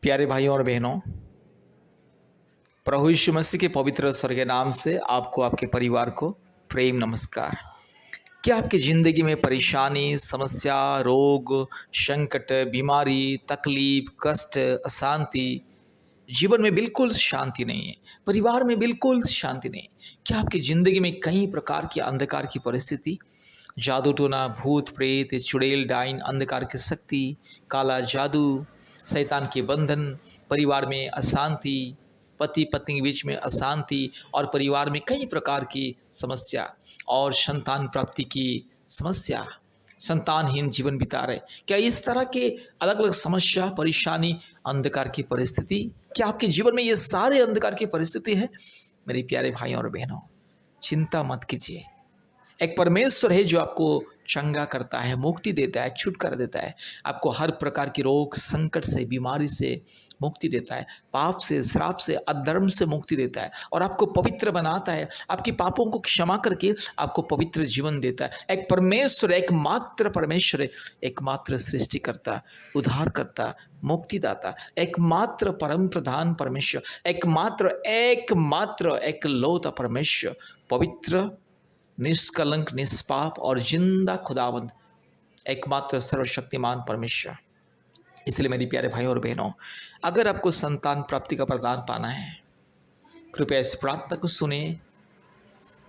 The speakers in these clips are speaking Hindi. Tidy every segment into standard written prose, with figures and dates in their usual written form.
प्यारे भाइयों और बहनों, प्रभु यीशु मसीह के पवित्र स्वर्ग के नाम से आपको, आपके परिवार को प्रेम नमस्कार। क्या आपकी ज़िंदगी में परेशानी, समस्या, रोग, संकट, बीमारी, तकलीफ, कष्ट, अशांति, जीवन में बिल्कुल शांति नहीं है, परिवार में बिल्कुल शांति नहीं है? क्या आपकी ज़िंदगी में कई प्रकार की अंधकार की परिस्थिति, जादू टोना, भूत प्रेत, चुड़ैल डाइन, अंधकार की शक्ति, काला जादू, शैतान के बंधन, परिवार में अशांति, पति पत्नी के बीच में अशांति और परिवार में कई प्रकार की समस्या और संतान प्राप्ति की समस्या, संतानहीन जीवन बिता रहे, क्या इस तरह के अलग अलग समस्या, परेशानी, अंधकार की परिस्थिति, क्या आपके जीवन में ये सारे अंधकार की परिस्थिति है? मेरे प्यारे भाइयों और बहनों, चिंता मत कीजिए। एक परमेश्वर है जो आपको चंगा करता है, मुक्ति देता है, छुटकारा देता है, आपको हर प्रकार की रोग, संकट से, बीमारी से मुक्ति देता है, पाप से, श्राप से, अधर्म से मुक्ति देता है और आपको पवित्र बनाता है, आपके पापों को क्षमा करके आपको पवित्र जीवन देता है। एक परमेश्वर, एकमात्र परमेश्वर, एकमात्र सृष्टिकर्ता, उद्धारकर्ता, मुक्तिदाता, एकमात्र परम प्रधान परमेश्वर, एकमात्र एकलौता परमेश्वर, पवित्र, निष्कलंक, निष्पाप और जिंदा खुदावंद, एकमात्र सर्वशक्तिमान परमेश्वर। इसलिए मेरी प्यारे भाइयों और बहनों, अगर आपको संतान प्राप्ति का वरदान पाना है, कृपया इस प्रार्थना को सुने,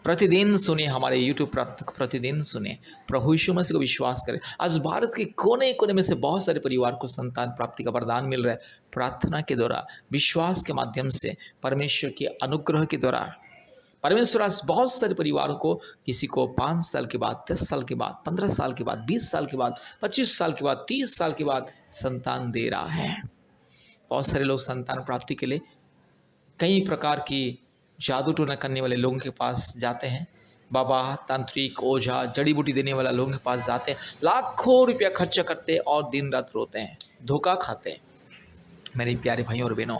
प्रतिदिन सुने, हमारे YouTube प्रार्थना को प्रतिदिन सुने, प्रभु यीशु मसीह को विश्वास करें। आज भारत के कोने कोने में से बहुत सारे परिवार को संतान प्राप्ति का वरदान मिल रहा है, प्रार्थना के द्वारा, विश्वास के माध्यम से, परमेश्वर के अनुग्रह के द्वारा। परमेश्वर आज बहुत सारे परिवारों को, किसी को 5 साल के बाद, 10 साल के बाद, 15 साल के बाद, 20 साल के बाद, 25 साल के बाद, 30 साल के बाद संतान दे रहा है। बहुत सारे लोग संतान प्राप्ति के लिए कई प्रकार की जादू टोना करने वाले लोगों के पास जाते हैं, बाबा, तांत्रिक, ओझा, जड़ी बूटी देने वाला लोगों के पास जाते हैं, लाखों रुपया खर्चा करते हैं और दिन रात रोते हैं, धोखा खाते हैं। मेरे प्यारे भाइयों और बहनों,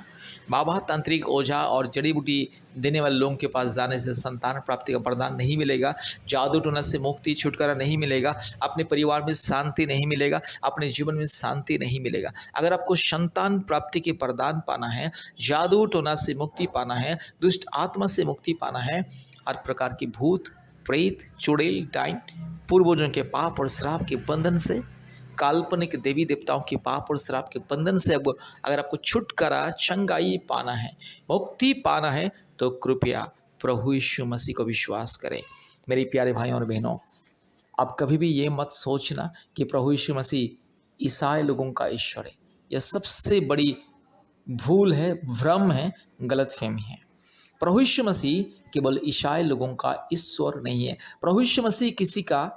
बाबा, तांत्रिक, ओझा और जड़ी बूटी देने वाले लोगों के पास जाने से संतान प्राप्ति का वरदान नहीं मिलेगा, जादू टोना से मुक्ति, छुटकारा नहीं मिलेगा, अपने परिवार में शांति नहीं मिलेगा, अपने जीवन में शांति नहीं मिलेगा। अगर आपको संतान प्राप्ति के वरदान पाना है, जादू टोना से मुक्ति पाना है, दुष्ट आत्मा से मुक्ति पाना है, हर प्रकार की भूत प्रेत, चुड़ैल डाइन, पूर्वजों के पाप और श्राप के बंधन से, काल्पनिक देवी देवताओं के पाप और श्राप के बंधन से अगर आपको छुटकारा, चंगाई पाना है, मुक्ति पाना है, तो कृपया प्रभु यीशु मसीह को विश्वास करें। मेरे प्यारे भाइयों और बहनों, आप कभी भी ये मत सोचना कि प्रभु यीशु मसीह ईसाई लोगों का ईश्वर है। यह सबसे बड़ी भूल है, भ्रम है, गलतफहमी है। प्रभु यीशु मसीह केवल ईसाई लोगों का ईश्वर नहीं है। प्रभु यीशु मसीह किसी का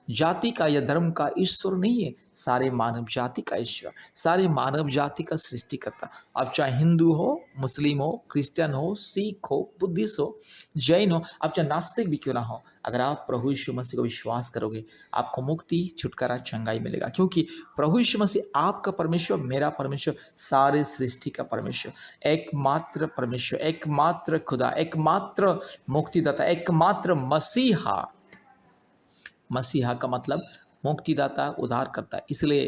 जाति का या धर्म का ईश्वर नहीं है, सारे मानव जाति का ईश्वर, सारे मानव जाति का सृष्टिकर्ता। आप चाहे हिंदू हो, मुस्लिम हो, क्रिश्चियन हो, सिख हो, बुद्धिस्ट हो, जैन हो, आप चाहे नास्तिक भी क्यों ना हो, अगर आप प्रभु यीशु मसीह को विश्वास करोगे, आपको मुक्ति, छुटकारा, चंगाई मिलेगा। क्योंकि प्रभु यीशु मसीह आपका परमेश्वर, मेरा परमेश्वर, सारे सृष्टि का परमेश्वर, एकमात्र परमेश्वर, एकमात्र खुदा, एकमात्र मुक्तिदाता, एकमात्र मसीहा। मसीहा का मतलब मुक्तिदाता, उद्धार करता है। इसलिए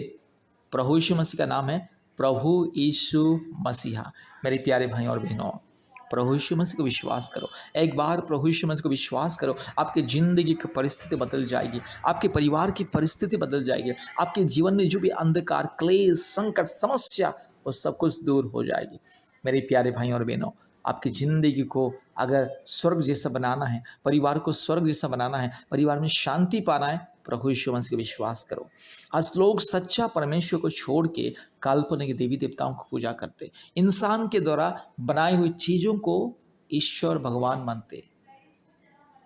प्रभु यीशु मसीह का नाम है प्रभु यीशु मसीहा। मेरे प्यारे भाइयों और बहनों, प्रभु यीशु मसीह को विश्वास करो। एक बार प्रभु यीशु मसीह को विश्वास करो, आपके जिंदगी की परिस्थिति बदल जाएगी, आपके परिवार की परिस्थिति बदल जाएगी, आपके जीवन में जो भी अंधकार, क्लेश, संकट, समस्या, वो सब कुछ दूर हो जाएगी। मेरे प्यारे भाइयों और बहनों, आपकी ज़िंदगी को अगर स्वर्ग जैसा बनाना है, परिवार को स्वर्ग जैसा बनाना है, परिवार में शांति पाना है, प्रभु यीशु मसीह को विश्वास करो। आज लोग सच्चा परमेश्वर को छोड़ के काल्पनिक देवी देवताओं को पूजा करते, इंसान के द्वारा बनाई हुई चीज़ों को ईश्वर, भगवान मानते,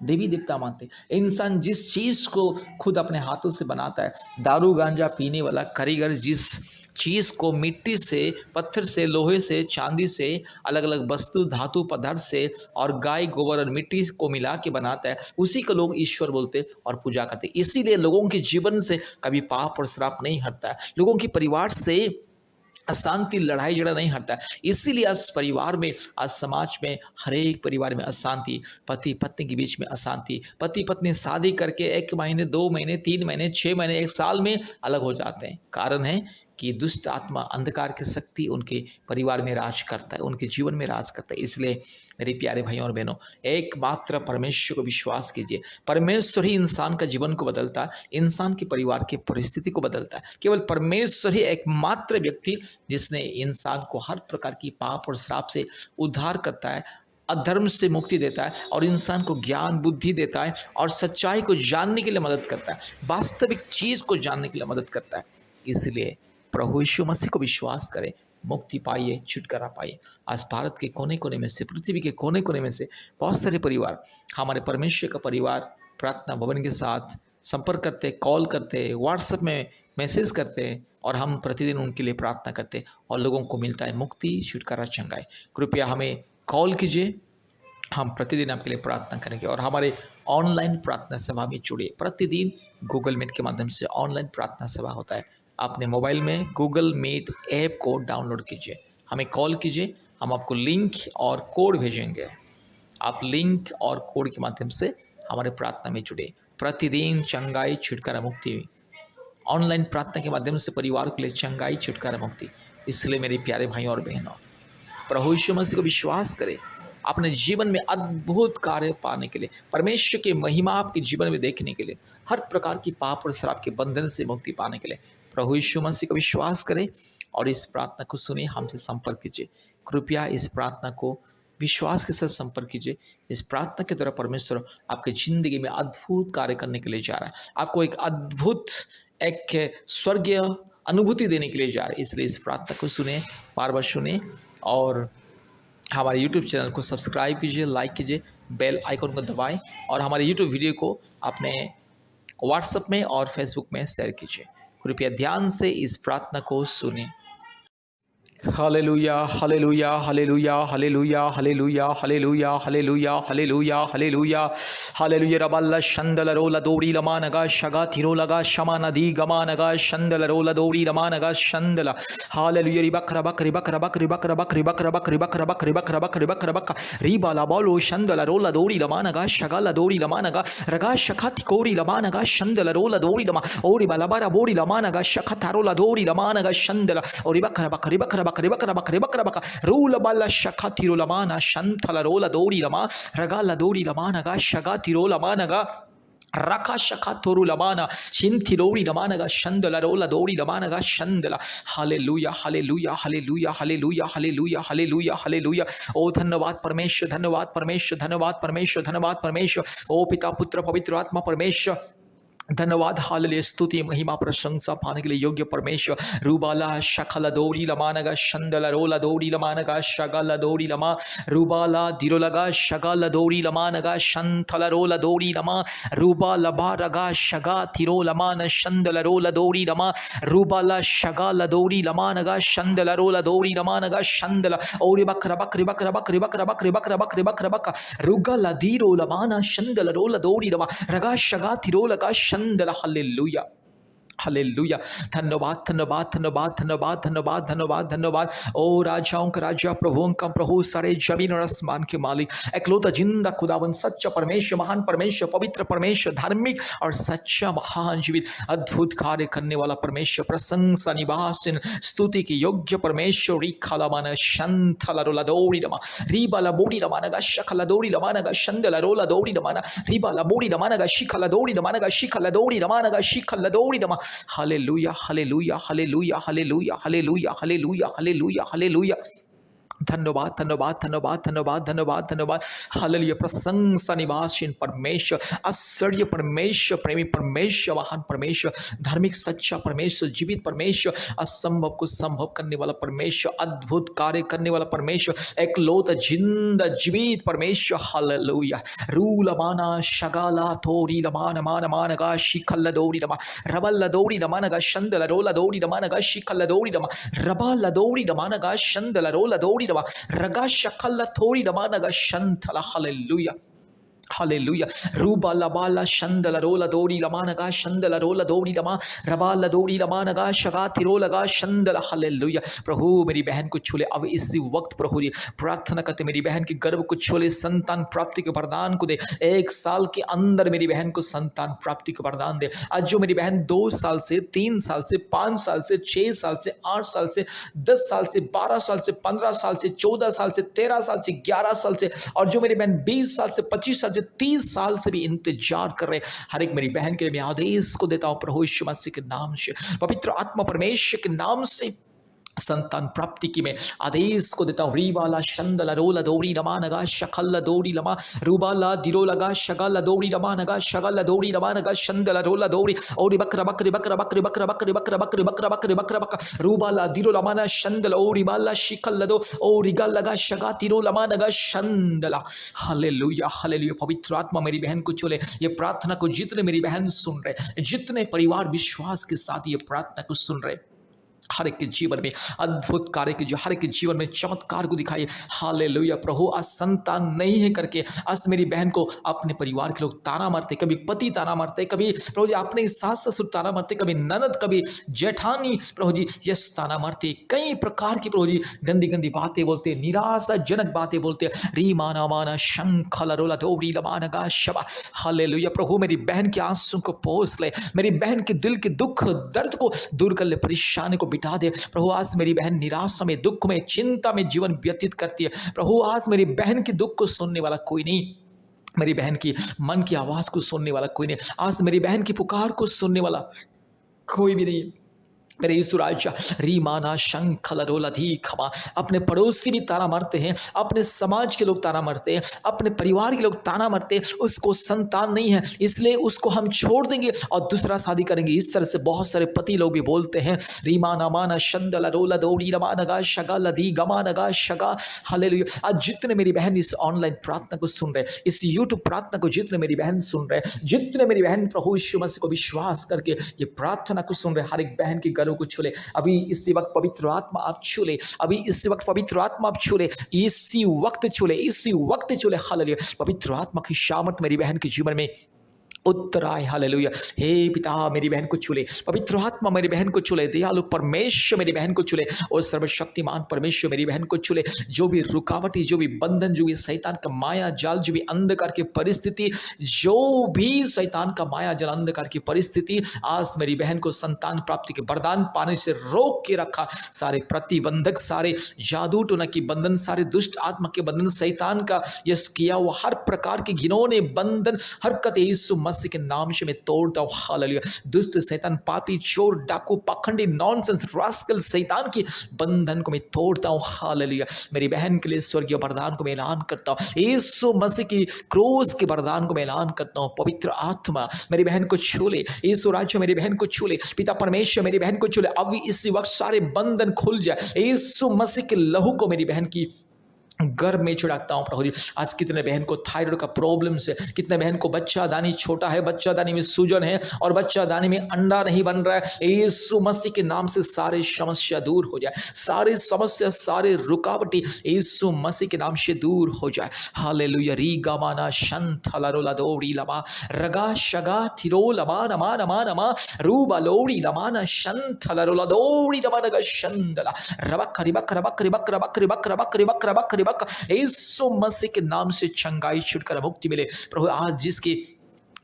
देवी देवता मानते। इंसान जिस चीज़ को खुद अपने हाथों से बनाता है, दारू गांजा पीने वाला कारीगर जिस चीज़ को मिट्टी से, पत्थर से, लोहे से, चांदी से, अलग अलग वस्तु, धातु पदार्थ से और गाय, गोबर और मिट्टी को मिला के बनाता है, उसी को लोग ईश्वर बोलते और पूजा करते। इसीलिए लोगों के जीवन से कभी पाप और श्राप नहीं हटता है, लोगों के परिवार से अशांति, लड़ाई झगड़ा नहीं हटता है। इसीलिए आज परिवार में, आज समाज में, हर एक परिवार में अशांति, पति पत्नी के बीच में अशांति, पति पत्नी शादी करके 1 महीने, 2 महीने, 3 महीने, 6 महीने, 1 साल में अलग हो जाते हैं। कारण है कि दुष्ट आत्मा, अंधकार की शक्ति उनके परिवार में राज करता है, उनके जीवन में राज करता है। इसलिए मेरे प्यारे भाइयों और बहनों, एकमात्र परमेश्वर को विश्वास कीजिए। परमेश्वर ही इंसान का जीवन को बदलता है, इंसान के परिवार की परिस्थिति को बदलता है। केवल परमेश्वर ही एकमात्र व्यक्ति जिसने इंसान को हर प्रकार की पाप और श्राप से उद्धार करता है, अधर्म से मुक्ति देता है और इंसान को ज्ञान बुद्धि देता है और सच्चाई को जानने के लिए मदद करता है, वास्तविक चीज़ को जानने के लिए मदद करता है। इसलिए प्रभु यीशु मसीह को विश्वास करें, मुक्ति पाइए, छुटकारा पाइए। आज भारत के कोने कोने में से, पृथ्वी के कोने कोने में से बहुत सारे परिवार हमारे परमेश्वर का परिवार प्रार्थना भवन के साथ संपर्क करते, कॉल करते, व्हाट्सएप में मैसेज करते और हम प्रतिदिन उनके लिए प्रार्थना करते और लोगों को मिलता है मुक्ति, छुटकारा, चंगाई। कृपया हमें कॉल कीजिए, हम प्रतिदिन आपके लिए प्रार्थना करेंगे और हमारे ऑनलाइन प्रार्थना सभा में जुड़िए। प्रतिदिन गूगल मीट के माध्यम से ऑनलाइन प्रार्थना सभा होता है। अपने मोबाइल में गूगल मीट ऐप को डाउनलोड कीजिए, हमें कॉल कीजिए, हम आपको लिंक और कोड भेजेंगे। आप लिंक और कोड के माध्यम से हमारे प्रार्थना में जुड़े। प्रतिदिन चंगाई, छुटकारा, मुक्ति, ऑनलाइन प्रार्थना के माध्यम से परिवार के लिए चंगाई, छुटकारा, मुक्ति। इसलिए मेरे प्यारे भाइयों और बहनों, प्रभु यीशु मसीह को विश्वास करें। अपने जीवन में अद्भुत कार्य पाने के लिए, परमेश्वर की महिमा आपके जीवन में देखने के लिए, हर प्रकार की पाप और श्राप के बंधन से मुक्ति पाने के लिए प्रभु यीशु मसीह को विश्वास करें और इस प्रार्थना को सुनिए, हमसे संपर्क कीजिए। कृपया इस प्रार्थना को विश्वास के साथ संपर्क कीजिए। इस प्रार्थना के द्वारा परमेश्वर आपकी जिंदगी में अद्भुत कार्य करने के लिए जा रहा है, आपको एक अद्भुत, एक स्वर्गीय अनुभूति देने के लिए जा रहा है। इसलिए इस प्रार्थना को सुने, बार बार सुने और हमारे YouTube चैनल को सब्सक्राइब कीजिए, लाइक कीजिए, बेल आइकन को दबाएं और हमारे YouTube वीडियो को अपने व्हाट्सएप में और फेसबुक में शेयर कीजिए। कृपया ध्यान से इस प्रार्थना को सुनें। Hallelujah, hallelujah, hallelujah, hallelujah, hallelujah, hallelujah, hallelujah, hallelujah, hallelujah, hallelujah. रबल्ला शंदल रोला दोरी लमानगा शगा थिरोलगा शमा नदी गमानगा शंदल रोला दोरी लमानगा शंदला। हालेलुया। रिबक रबक रिबक रबक रिबक रबक रिबक रबक रिबक रबक रिबक रबक रिबक रबक रिबाला बोलो शंदल रोला दोरी लमानगा शगाला दोरी लमानगा रगा शखत कोरी लमानगा शंदल रोला दोरी लमा ओरी बाला बारा बोरी लमानगा शखत रोला दोरी लमानगा शंदला ओरी बक रबक रिबक रबक रिबक रबक रिबक रबक रूल बाला शखा तिरो लमाना शंथला रोला दोरी लमा रगा ला दोरी लमानगा शगा तिरो लमानगा रका शखा तोरु लमाना चिंथिलोरी लमानगा शंदला रोला दोरी लमानगा शंदला। Hallelujah, hallelujah, hallelujah, hallelujah, hallelujah, hallelujah, hallelujah. ओ धन्यवाद परमेश्वर, धन्यवाद परमेश्वर, धन्यवाद परमेश्वर, धन्यवाद परमेश्वर। ओ पिता, पुत्र, पवित्र आत्मा परमेश्वर, धन्यवाद। हालेलुया, स्तुति, महिमा, प्रशंसा पाने के लिए योग्य परमेश्वर। रूबाला शखला दोरी लमानगा शंदला रोला दोरी लमानगा शगला दोरी लमा रूबाला दिरोलगा शगला दोरी लमानगा शंथला रोला दोरी लमा रूबाला बारगा शगा तिरो लमान शंदला रोला दोरी लमा रूबाला शगला दोरी लमानगा शंदला रोला दोरी लमानगा शंदला ओरी बकरा बकरी बकरा बकरी बकरा बकरी बकरा बकरी बकरा बका रुगला दिरो लमाना शंदला रोला दोरी लमा रगा शगा तिरो लगा शंदला। Hallelujah, hallelujah. धन्यवाद, धन्यवाद, धन्यवाद, धन्यवाद, धन्यवाद, धन्यवाद, धन्यवाद। ओ राजाओं का राजा, प्रभुओं का प्रभु, सारे जमीन और आसमान के मालिक, एकलौता जिंदा खुदावन, सच्चा परमेश्वर, महान परमेश्वर, पवित्र परमेश्वर, धार्मिक और सच्चा महान जीवित अद्भुत कार्य करने वाला परमेश्वर, प्रशंसा निवासन, स्तुति की योग्य परमेश्वर। रिखाला माना शंथला रोला दौड़ी लमा रिबाला बोड़ी लमानगा शखला दौड़ी लमानगा शंदला रोला दौड़ी लमाना रिबाला बोड़ी लमानगा शिखला दौड़ी लमानगा शिखला दौड़ी लमानगा शिखला दौड़ी लमा। Hallelujah, hallelujah, hallelujah, hallelujah, hallelujah, hallelujah, hallelujah, hallelujah. धन्यवाद, धन्यवाद, धन्यवाद, धन्यवाद, धन्यवाद, धन्यवाद। हालेलुया, प्रशंसा निवासीन परमेश्वर, आश्चर्य परमेश्वर, प्रेमी परमेश्वर, महान परमेश्वर, धार्मिक सच्चा परमेश्वर, जीवित परमेश्वर, असंभव को संभव करने वाला परमेश्वर, अद्भुत कार्य करने वाला परमेश्वर, एकलौता जिंदा जीवित परमेश्वर। हालेलुया। रूल माना शगाला थोरी लमान मान मानगा शिखल दौड़ी लमा रबल दौड़ी लमानगा शंदल रोला दौड़ी लमानगा शिखल दौड़ी लमा रबल दौड़ी लमानगा शंदल रोला दौड़ी रगा शकल थोड़ी रमानगा शंथला। Hallelujah, hallelujah. रूबा लबाला शंदला रोला दोरी लमानगा शंदला रोला दोरी लमा रबाला दोरी लमानगा शगा तिरो लगा शंदला। हालेलुया। प्रभु मेरी बहन को छूले अब इसी वक्त। प्रभु जी प्रार्थना करते मेरी बहन के गर्भ को छूले, संतान प्राप्ति के वरदान को दे। 1 साल के अंदर मेरी बहन को संतान प्राप्ति का वरदान दे। आज जो मेरी बहन 2 साल से, 3 साल से, 5 साल से, 6 साल से, 8 साल से, 10 साल से, 12 साल से, 15 साल से, 14 साल से, 13 साल से, 11 साल से, और जो मेरी बहन 20 साल से, 25 साल से, 30 साल से भी इंतजार कर रहे, हर एक मेरी बहन के लिए मैं आदेश को देता हूं प्रभु यीशु मसीह के नाम से, पवित्र आत्मा परमेश्वर के नाम से संतान प्राप्ति की मैं आदेश को देता हूँ। रीवाला शंदला रोला दोरी लमा नगा शकल दोरी लमा रूबाला दिरो लगा शगल दोरी लमा नगा शगल दोरी लमा नगा शंदला रोला दोरी ओरी बकरा बकरी बकरा बकरी बकरा बकरी बकरा बकरी बकरा बकरी बकरा बकरा रूबाला दिरो लमा ना शंदला ओरी बाला शिकल दो ओरी गल लगा शगा तिरो लमा नगा शंदला। Hallelujah hallelujah. पवित्र आत्मा मेरी बहन को चले। ये प्रार्थना को जितने मेरी बहन सुन रहे, जितने परिवार विश्वास के साथ ये प्रार्थना को सुन रहे, हर एक के जीवन में अद्भुत कार्य की जो हर एक के जीवन में चमत्कार को दिखाइए। हालेलुया। प्रभु आज संतान नहीं है करके आज मेरी बहन को अपने परिवार के लोग ताना मारते, कभी पति ताना मारते, कभी प्रभु जी अपने सास ससुर ताना मारते, कभी ननद, कभी जेठानी प्रभु जी यस ताना मारते, कई प्रकार की प्रभु जी गंदी गंदी बातें बोलते, निराशाजनक बातें बोलते। री माना माना शंखल रोला दोरी लमाना गा शबा। हालेलुया। प्रभु मेरी बहन के आंसू को पोंछ ले, मेरी बहन के दिल के दुख दर्द को दूर कर ले, परेशानी को बिठा दे। प्रभु आज मेरी बहन निराशा में, दुख में, चिंता में जीवन व्यतीत करती है। प्रभु आज मेरी बहन की दुख को सुनने वाला कोई नहीं, मेरी बहन की मन की आवाज को सुनने वाला कोई नहीं, आज मेरी बहन की पुकार को सुनने वाला कोई भी नहीं। मेरे यीशु राजा रीमाना शंखल रोला धी खमा। अपने पड़ोसी भी ताना मारते हैं, अपने समाज के लोग ताना मारते हैं, अपने परिवार के लोग ताना मारते हैं, उसको संतान नहीं है इसलिए उसको हम छोड़ देंगे और दूसरा शादी करेंगे। इस तरह से बहुत सारे पति लोग भी बोलते हैं। रीमाना माना शंदला रोला दौड़ी रमा नगा शगा लधी गमा नगा शगा। हालेलुया। आज जितने मेरी बहन इस ऑनलाइन प्रार्थना को सुन रहे, इस यूट्यूब प्रार्थना को जितने मेरी बहन सुन रहे, जितने मेरी बहन प्रभु यीशु मसीह को विश्वास करके ये प्रार्थना को सुन रहे, हर एक बहन की को छूले अभी इसी वक्त। पवित्र आत्मा आप छूले अभी इसी वक्त, पवित्र आत्मा आप छूले इसी वक्त, छूले इसी वक्त छूले। हालेलुया। पवित्र आत्मा की शामत मेरी बहन के जीवन में उत्तर आए। हालेलुया। हे पिता मेरी बहन को छूले, पवित्र आत्मा मेरी बहन को छूले, दयालु परमेश्वर मेरी बहन को छूले और सर्वशक्तिमान परमेश्वर मेरी बहन को छूले। जो भी रुकावटी, जो भी बंधन, जो भी शैतान का माया जाल, जो भी अंधकार की परिस्थिति, जो भी शैतान का माया जाल अंधकार की परिस्थिति आज मेरी बहन को संतान प्राप्ति के वरदान पाने से रोक के रखा। सारे प्रतिबंधक, सारे जादू टोना की बंधन, सारे दुष्ट आत्मा के बंधन, शैतान का यस किया हुआ हर प्रकार के घिनौने बंधन हरकत यीशु मसीह के नाम से मैं तोड़ता हूं। हालेलुया। दुष्ट शैतान, पापी, चोर, डाकू, पाखंडी, नॉनसेंस, रास्कल शैतान की बंधन को मैं तोड़ता हूं। हालेलुया। मेरी बहन के लिए स्वर्गीय वरदान को मैं ऐलान करता हूं, यीशु मसीह की क्रूस के वरदान को मैं ऐलान करता हूं। पवित्र आत्मा मेरी बहन को छूले, यीशु राजा मेरी बहन को छूले, पिता परमेश्वर मेरी बहन को छूले। अभी इसी वक्त सारे बंधन खुल जाए, यीशु मसीह के लहू को मेरी बहन की गर्भ में छिड़कता हूं। प्रभु जी आज कितने बहन को थायराइड का प्रॉब्लम से, कितने बहन को बच्चा दानी छोटा है, बच्चा दानी में सूजन है और बच्चा दानी में अंडा नहीं बन रहा है, यीशु मसीह के नाम से सारे समस्या दूर हो जाए, सारे समस्या, सारे रुकावटी यीशु मसीह के नाम से दूर हो जाए। हालेलुया। री गामाना शंथला रोला दोरी लमा रगा शगा थिरो लमा नमा नमा नमा रूबा लोरी लमाना शंथला रोला दोरी लमा नगा शंदला रबक रिबक रबक रिबक रबक रिबक रबक रिबक रबक रिबक। यीशु मसीह के नाम से चंगाई छुटकारा मुक्ति मिले। प्रभु आज जिसकी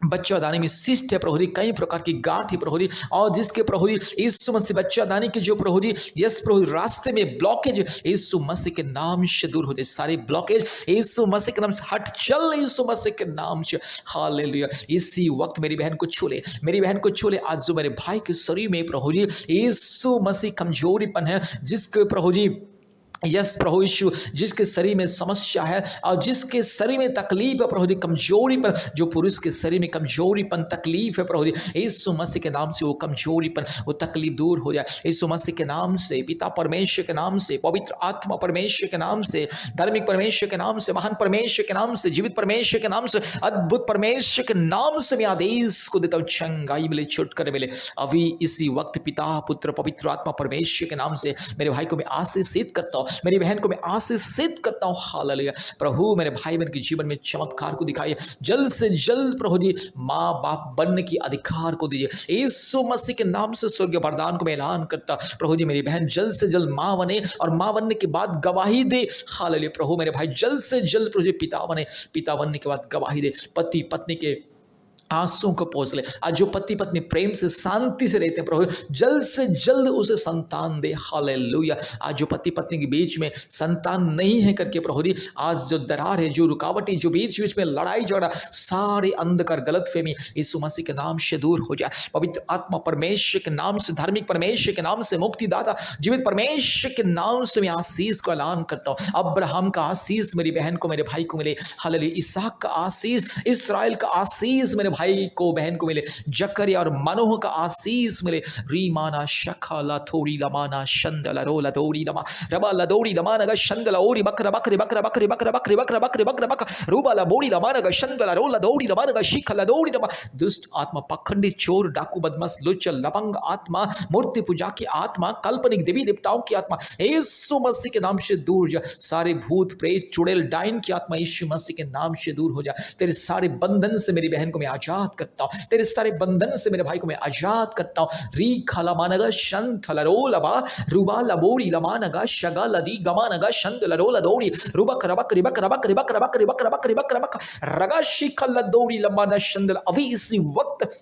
बच्चा दानी में सिस्ट है प्रभु जी, कई प्रकार की गांठ है प्रभु जी, और जिसके प्रभु जी यीशु मसीह बच्चा दानी की जो प्रभु जी यस प्रभु रास्ते में ब्लॉकेज यीशु मसीह के नाम से दूर हो जाए, सारे ब्लॉकेज यीशु मसीह के नाम से हट चल, यीशु मसीह के नाम से। हालेलुया। इसी वक्त मेरी बहन को छूले, मेरी बहन को छूले। आज जो मेरे भाई के शरीर में प्रभु जी यीशु मसीह कमजोरीपन है, जिसके प्रभु जी यस प्रभु यीशु जिसके शरीर में समस्या है और जिसके शरीर में तकलीफ है प्रभु जी, कमजोरीपन, जो पुरुष के शरीर में कमजोरीपन तकलीफ है प्रभु जी, यीशु मसीह के नाम से वो कमजोरीपन, वो तकलीफ दूर हो जाए यीशु मसीह के नाम से, पिता परमेश्वर के नाम से, पवित्र आत्मा परमेश्वर के नाम से, धार्मिक परमेश्वर के नाम से, महान परमेश्वर के नाम से, जीवित परमेश्वर के नाम से, अद्भुत परमेश्वर के नाम से मैं आदेश को देता हूँ, चंगाई मिले, छुटकारा मिले अभी इसी वक्त। पिता, पुत्र, पवित्र आत्मा परमेश्वर के नाम से मेरे भाई को मैं आशीषित करता हूँ। मेरी बहन को मैं आशीषित करता हूँ। हालेलुया। प्रभु मेरे भाई बहन के जीवन में चमत्कार को दिखाइए, जल्द से जल्द प्रभु जी माँ बाप बनने की अधिकार को दीजिए। यीशु मसीह के नाम से स्वर्गीय वरदान को मैं ऐलान करता, प्रभु जी मेरी बहन जल्द से जल्द माँ बने और माँ बनने के बाद गवाही दे। हालेलुया। प्रभु मेरे भाई जल्द से जल्द प्रभु जी पिता बने, पिता बनने के बाद गवाही दे, पति पत्नी के आंसुओं को पोंछ ले। आज जो पति पत्नी प्रेम से शांति से रहते हैं, प्रभु जल्द से जल्द उसे संतान दे। हालेलुया। आज जो पति पत्नी के बीच में संतान नहीं है करके प्रभु जी आज जो दरार है, जो रुकावटें, जो बीच बीच में लड़ाई झगड़ा, सारे अंधकार गलतफहमी यीशु मसीह के नाम से दूर हो जाए। पवित्र आत्मा परमेश्वर के नाम से, धार्मिक परमेश्वर के नाम से, मुक्तिदाता जीवित परमेश्वर के नाम से मैं आशीष को ऐलान करता हूँ। अब्राहम का आशीष मेरी बहन को, मेरे भाई को मिले। हालेलुया। इसहाक का आशीष, इस्राएल का आशीष मेरे भाई को, बहन को मिले। जकरिया और मनोह का आशीष मिले। रीमाना शखाला थोड़ी लमाना शंदला रोला दौड़ी लमा रबा लदौड़ी लमाना गा शंदला ओरी बकरा बकरे बकरा बकरे बकरा बकरे बकरा बकरे बकरा बक रूबा ला बोड़ी लमाना गा शंदला रोला दौड़ी लमाना गा शिखला दौड़ी लमा। दुष्ट आत्मा, पखंडी, चोर, डाकू, बदमाश, लुच्चा, लपंग आत्मा, मूर्ति पूजा की आत्मा, काल्पनिक देवी देवताओं की आत्मा यीशु मसीह के नाम से दूर जा। सारे भूत प्रेत चुड़ैल डाइन की आत्मा यीशु मसीह के नाम से दूर हो जा। तेरे सारे बंधन से मेरी बहन को मैं आजाद करता हूँ, तेरे सारे बंधन से मेरे भाई को मैं आजाद करता हूँ। री खाला मानगा शंथ लरो लबा रुबा लबोरी लमानगा शगा लदी गमानगा शंद लरो लदोरी रुबक रबक रिबक रबक रिबक रबक रिबक रबक रिबक रबक रगा शिखल लदोरी लमाना शंदल। अभी इसी वक्त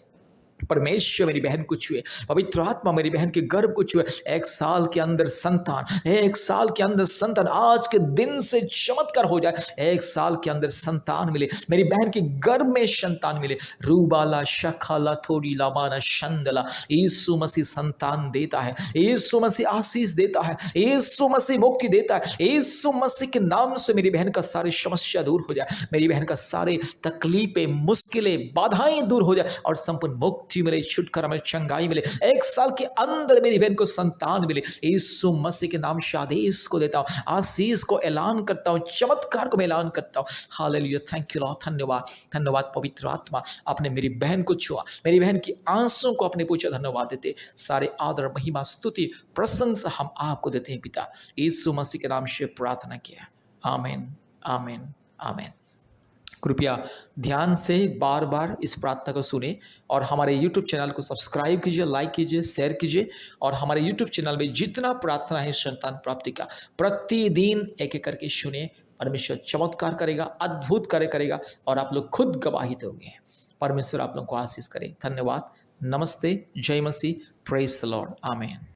परमेश्वर मेरी बहन को छुए, पवित्र आत्मा मेरी बहन के गर्भ को छुए। 1 साल के अंदर संतान, 1 साल के अंदर संतान, आज के दिन से चमत्कार हो जाए। 1 साल के अंदर संतान मिले, मेरी बहन के गर्भ में संतान मिले। रूबाला शखाला थोड़ी लामाना शंदला। यीशु मसीह संतान देता है, यीशु मसीह आशीष देता है, यीशु मसीह मुक्ति देता है। यीशु मसीह के नाम से मेरी बहन का सारी समस्या दूर हो जाए, मेरी बहन का सारे तकलीफें, मुश्किलें, बाधाएं दूर हो जाए और संपूर्ण मुक्ति मिले, छुटकारा मिले, चंगाई मिले। 1 साल के अंदर मेरी बहन को संतान मिले। यीशु मसीह के नाम से आदेश को देता हूं, आशीष को ऐलान करता हूं, चमत्कार को मैं ऐलान करता हूं। हालेलुया। Thank you Lord. धन्यवाद, धन्यवाद पवित्र आत्मा, आपने मेरी बहन को छुआ, मेरी बहन की आंसुओं को अपने पूछा। धन्यवाद देते, सारे आदर, महिमा, स्तुति, प्रशंसा हम आपको देते हैं पिता। यीशु मसीह के नाम से प्रार्थना किया। आमीन, आमीन, आमीन। कृपया ध्यान से बार बार इस प्रार्थना को सुने और हमारे YouTube चैनल को सब्सक्राइब कीजिए, लाइक कीजिए, शेयर कीजिए। और हमारे YouTube चैनल में जितना प्रार्थना है संतान प्राप्ति का, प्रतिदिन एक एक करके सुने। परमेश्वर चमत्कार करेगा, अद्भुत कार्य करेगा और आप लोग खुद गवाही दोगे। परमेश्वर आप लोग को आशीष करे। धन्यवाद। नमस्ते। जय मसीह। Praise the Lord. आमीन।